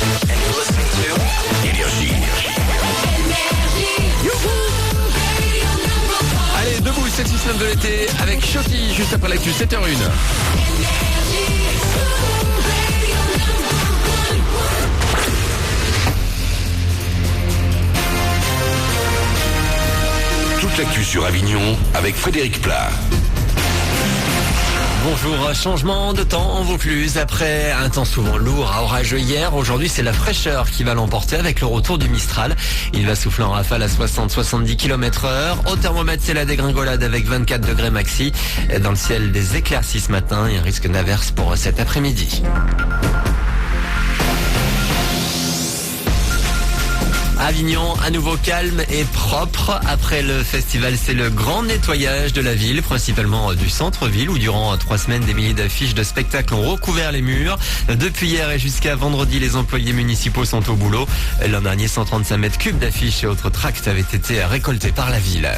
And you're listening to Énergie. Allez, debout, c'est le système de l'été avec Shoki juste après l'actu 7h01. Toute l'actu sur Avignon avec Frédéric Plat. Bonjour, changement de temps en Vaucluse. Après un temps souvent lourd à orageux hier, aujourd'hui c'est la fraîcheur qui va l'emporter avec le retour du Mistral. Il va souffler en rafale à 60-70 km/h. Au thermomètre, c'est la dégringolade avec 24 degrés maxi. Dans le ciel, des éclaircies ce matin et un risque d'averse pour cet après-midi. Avignon, à nouveau calme et propre. Après le festival, c'est le grand nettoyage de la ville, principalement du centre-ville, où durant 3 semaines, des milliers d'affiches de spectacles ont recouvert les murs. Depuis hier et jusqu'à vendredi, les employés municipaux sont au boulot. L'an dernier, 135 mètres cubes d'affiches et autres tracts avaient été récoltés par la ville.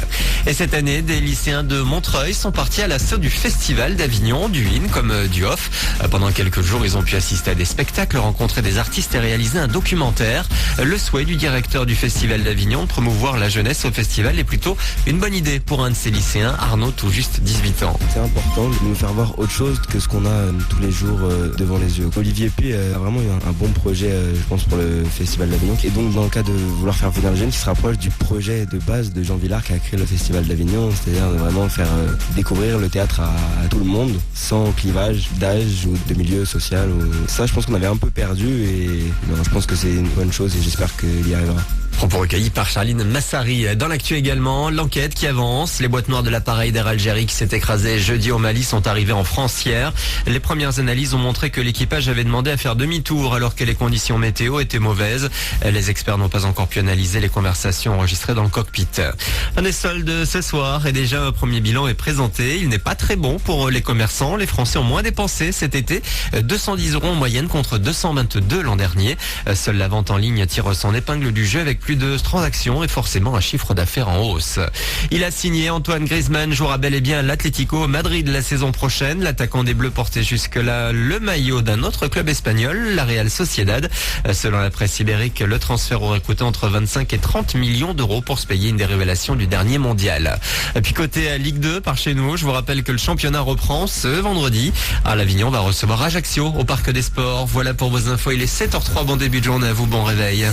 Et cette année, des lycéens de Montreuil sont partis à l'assaut du festival d'Avignon, du IN comme du OFF. Pendant quelques jours, ils ont pu assister à des spectacles, rencontrer des artistes et réaliser un documentaire. Le souhait du directeur du Festival d'Avignon de promouvoir la jeunesse au festival est plutôt une bonne idée pour un de ses lycéens, Arnaud, tout juste 18 ans. C'est important de nous faire voir autre chose que ce qu'on a tous les jours devant les yeux. Olivier Puy a vraiment eu un bon projet, je pense, pour le Festival d'Avignon. Et donc, dans le cas de vouloir faire venir les jeunes, qui se rapproche du projet de base de Jean Villard qui a créé le Festival d'Avignon, c'est-à-dire de vraiment faire découvrir le théâtre à tout le monde, sans clivage d'âge ou de milieu social. Ça, je pense qu'on avait un peu perdu et je pense que c'est une bonne chose et j'espère qu'il y arrivera. Propos recueillis par Charline Massari. Dans l'actu également, l'enquête qui avance. Les boîtes noires de l'appareil d'Air Algérie qui s'est écrasé jeudi au Mali sont arrivées en France hier. Les premières analyses ont montré que l'équipage avait demandé à faire demi-tour alors que les conditions météo étaient mauvaises. Les experts n'ont pas encore pu analyser les conversations enregistrées dans le cockpit. Un des soldes ce soir et déjà un premier bilan est présenté. Il n'est pas très bon pour les commerçants. Les Français ont moins dépensé cet été. 210 € en moyenne contre 222 l'an dernier. Seule la vente en ligne tire son épingle du jeu avec plus de transactions et forcément un chiffre d'affaires en hausse. Il a signé. Antoine Griezmann jouera bel et bien à l'Atlético Madrid la saison prochaine. L'attaquant des Bleus portait jusque-là le maillot d'un autre club espagnol, la Real Sociedad. Selon la presse ibérique, le transfert aurait coûté entre 25 et 30 millions d'euros pour se payer une des révélations du dernier mondial. Et puis côté Ligue 2, par chez nous, je vous rappelle que le championnat reprend ce vendredi. L'Avignon va recevoir Ajaccio au Parc des Sports. Voilà pour vos infos. Il est 7h03. Bon début de journée à vous. Bon réveil.